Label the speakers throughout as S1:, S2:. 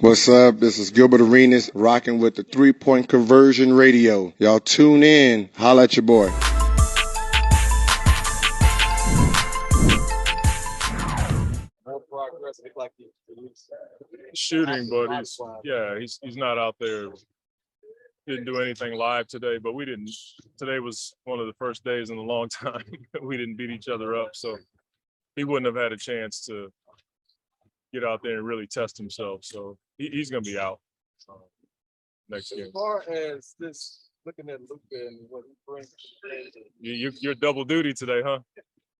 S1: What's up? This is Gilbert Arenas rocking with the 3-Point Conversion Radio. Y'all tune in. Holla at your boy.
S2: More progress, like
S3: shooting, but he's not out there. Didn't do anything live today, but we didn't. Today was one of the first days in a long time we didn't beat each other up, so he wouldn't have had a chance to get out there and really test himself. So he's going to be out next game.
S2: As far as this, looking at Luka and what he brings to the table,
S3: You're double duty today, huh?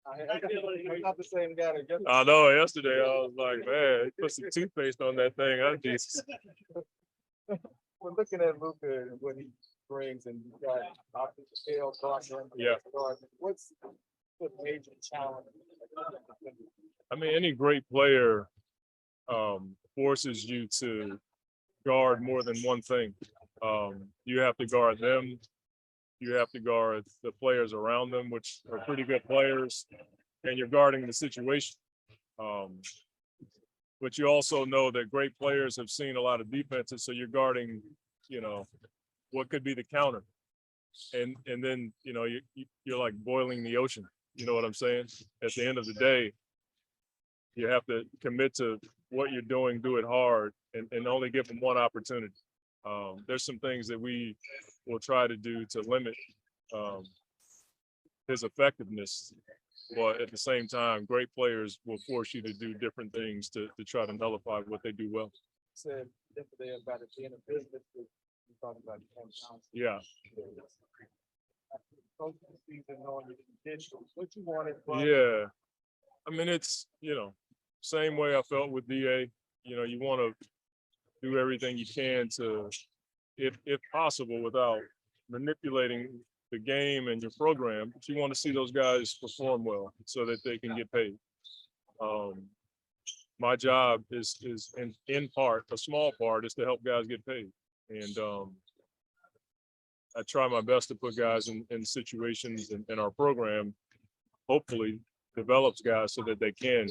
S2: I'm not the same guy that yesterday.
S3: I know. Yesterday I was like, man, put some toothpaste on that thing. Oh, Jesus.
S2: We're looking at Luka and what he brings, and you got offensive scale,
S3: Yeah.
S2: What's the major challenge?
S3: I mean, any great player forces you to guard more than one thing. You have to guard them. You have to guard the players around them, which are pretty good players, and you're guarding the situation. But you also know that great players have seen a lot of defenses, so you're guarding, what could be the counter. And then, you're like boiling the ocean. You know what I'm saying? At the end of the day, you have to commit to what you're doing, do it hard, and only give them one opportunity. There's some things that we will try to do to limit his effectiveness. But at the same time, great players will force you to do different things to try to nullify what they do well.
S2: Said yesterday about it being a business. We talked about
S3: Yeah.
S2: Season, knowing your conditions, what you wanted.
S3: Yeah. I mean, it's, same way I felt with DA. You want to do everything you can to, if possible, without manipulating the game and your program, but you want to see those guys perform well so that they can get paid. My job is in part, a small part, is to help guys get paid. And I try my best to put guys in situations in our program, hopefully develops guys so that they can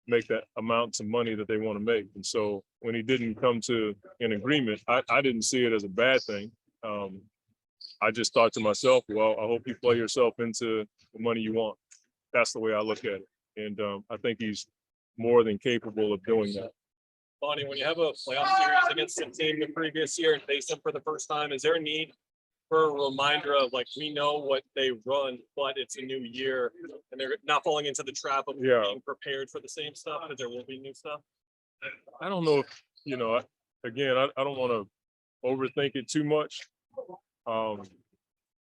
S3: make that amounts of money that they want to make. And so when he didn't come to an agreement, I didn't see it as a bad thing. I just thought to myself, well, I hope you play yourself into the money you want. That's the way I look at it. And I think he's more than capable of doing that.
S4: Monty, when you have a playoff series against a team the previous year and face them for the first time, is there a need for a reminder of, like, we know what they run, but it's a new year and they're not falling into the trap of being prepared for the same stuff, because there will be new stuff?
S3: I don't know if, again, I don't want to overthink it too much.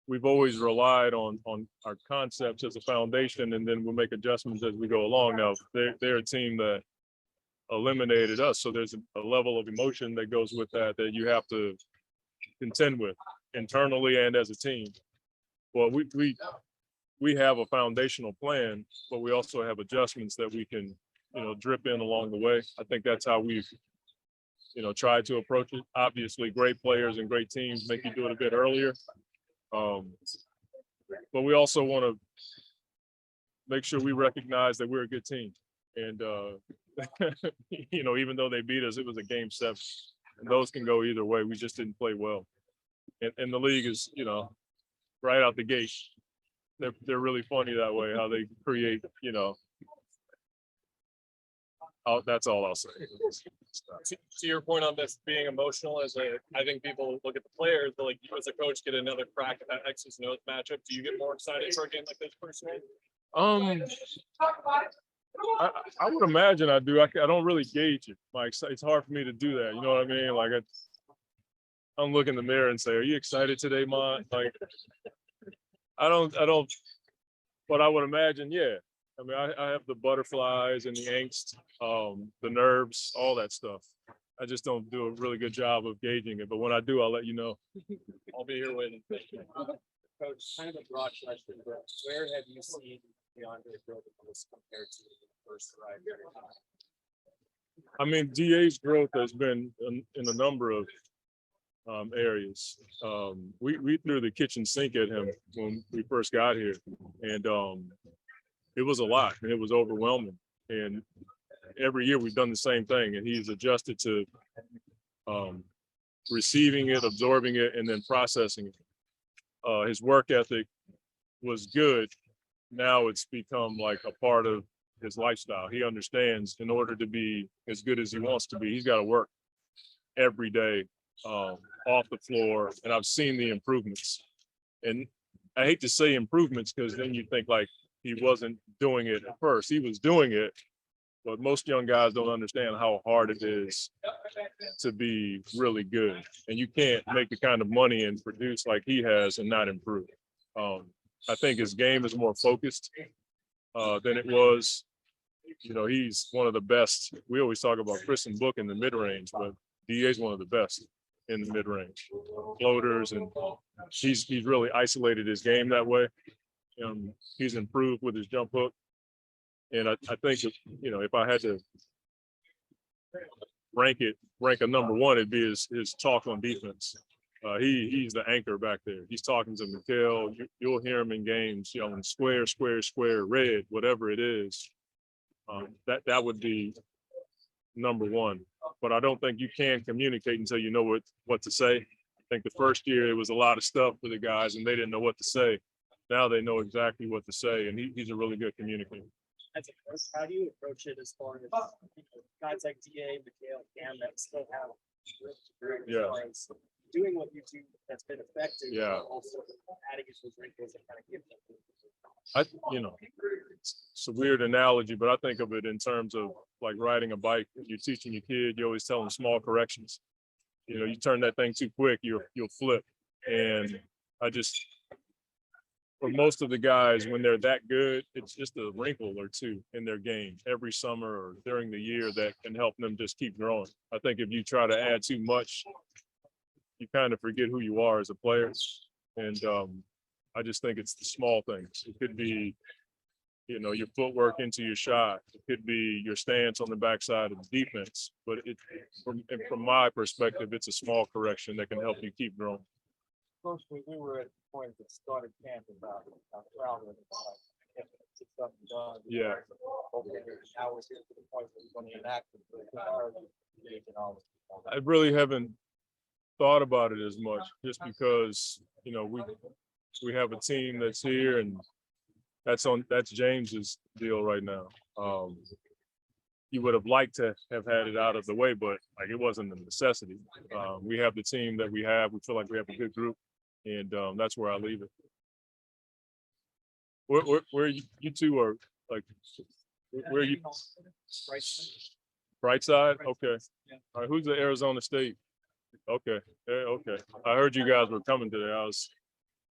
S3: We've always relied on our concepts as a foundation, and then we'll make adjustments as we go along. Now, they're a team that eliminated us, so there's a level of emotion that goes with that you have to contend with internally and as a team. Well, we have a foundational plan, but we also have adjustments that we can, drip in along the way. I think that's how we've, tried to approach it. Obviously, great players and great teams make you do it a bit earlier. But we also want to make sure we recognize that we're a good team. And, even though they beat us, it was a game 7. And those can go either way. We just didn't play well. And the league is, right out the gate. They're really funny that way, how they create, that's all I'll say.
S4: To your point on this being emotional, I think people look at the players, but like, you as a coach get another crack at that X's and O's matchup. Do you get more excited for a game like this personally?
S3: I would imagine I do. I don't really gauge it. Like, it's hard for me to do that. You know what I mean? Like, I don't look in the mirror and say, "Are you excited today, Mon?" Like, I don't. But I would imagine, yeah. I mean, I have the butterflies and the angst, the nerves, all that stuff. I just don't do a really good job of gauging it. But when I do, I'll let you know.
S4: I'll be here waiting.
S2: Coach, kind of a broad question, but where have you seen DeAndre grow the most compared to the first arrival?
S3: I mean, DA's growth has been in a number of areas. We threw the kitchen sink at him when we first got here, and it was a lot, and it was overwhelming. And every year we've done the same thing, and he's adjusted to receiving it, absorbing it, and then processing it. His work ethic was good. Now it's become like a part of his lifestyle. He understands in order to be as good as he wants to be, he's got to work every day off the floor. And I've seen the improvements. And I hate to say improvements because then you think like he wasn't doing it at first. He was doing it, but most young guys don't understand how hard it is to be really good. And you can't make the kind of money and produce like he has and not improve. I think his game is more focused than it was. You know, he's one of the best. We always talk about Chris and Book in the mid-range, but DA is one of the best in the mid-range. Floaters, and he's really isolated his game that way. He's improved with his jump hook. And I think, you know, if I had to rank a number one, it'd be his talk on defense. He's the anchor back there. He's talking to Mikhail. You'll hear him in games yelling square, square, square, red, whatever it is. That would be number one. But I don't think you can communicate until you know what to say. I think the first year it was a lot of stuff for the guys and they didn't know what to say. Now they know exactly what to say, and he's a really good communicator.
S2: As a coach, how do you approach it as far as guys like DA, Mikhail, Cam that still have doing what you do that's been effective,
S3: yeah,
S2: also adding those wrinkles and kind of give them.
S3: It's a weird analogy, but I think of it in terms of like riding a bike. If you're teaching your kid, you always tell them small corrections. You know, you turn that thing too quick, you'll flip. And for most of the guys, when they're that good, it's just a wrinkle or two in their game every summer or during the year that can help them just keep growing. I think if you try to add too much, you kind of forget who you are as a player. And I just think it's the small things. It could be, you know, your footwork into your shot. It could be your stance on the backside of the defense. But from my perspective, it's a small correction that can help you keep growing.
S2: First, we were at the point that started camp about proud of it.
S3: Yeah.
S2: Now we're getting to the point where we're going to enact it.
S3: I really haven't thought about it as much, just because, you know, we have a team that's here, and that's James's deal right now. You would have liked to have had it out of the way, but like it wasn't a necessity. We have the team that we have. We feel like we have a good group, and that's where I leave it. Where you two are, like, where are you? Bright side? Okay. All right, who's the Arizona State? Okay. Okay. I heard you guys were coming today.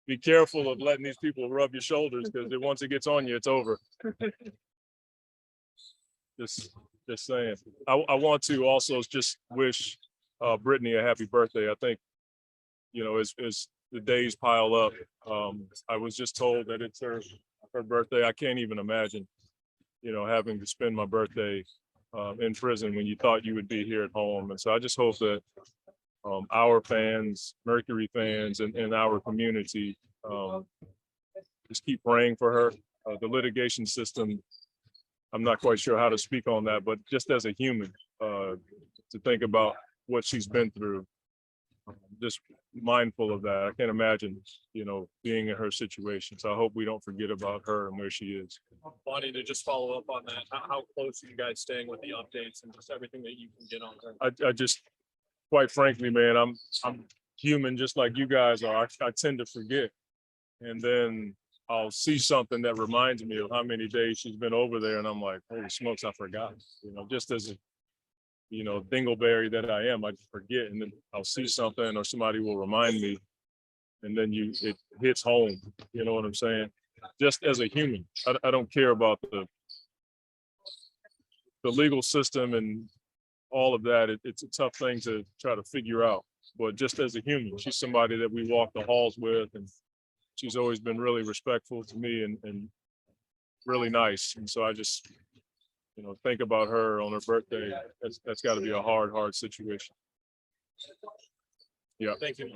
S3: Be careful of letting these people rub your shoulders, because once it gets on you, it's over. Just saying. I want to also just wish Brittany a happy birthday. I think, you know, as the days pile up, I was just told that it's her birthday. I can't even imagine, you know, having to spend my birthday in prison when you thought you would be here at home. And so I just hope that our fans, Mercury fans, and our community just keep praying for her. The litigation system, I'm not quite sure how to speak on that, but just as a human, to think about what she's been through, just mindful of that. I can't imagine, you know, being in her situation. So I hope we don't forget about her and where she is.
S4: Monty, to just follow up on that, how close are you guys staying with the updates and just everything that you can get on her?
S3: I just, quite frankly, man, I'm human just like you guys are. I tend to forget, and then I'll see something that reminds me of how many days she's been over there, and I'm like, holy smokes, I forgot. You know, just as a, you know, dingleberry that I am, I forget, and then I'll see something or somebody will remind me, and then it hits home. You know what I'm saying? Just as a human, I don't care about the legal system and all of that. It's a tough thing to try to figure out, but just as a human, she's somebody that we walk the halls with, and she's always been really respectful to me and really nice. And so I just, you know, think about her on her birthday. That's got to be a hard situation. Yeah.
S4: Thank you.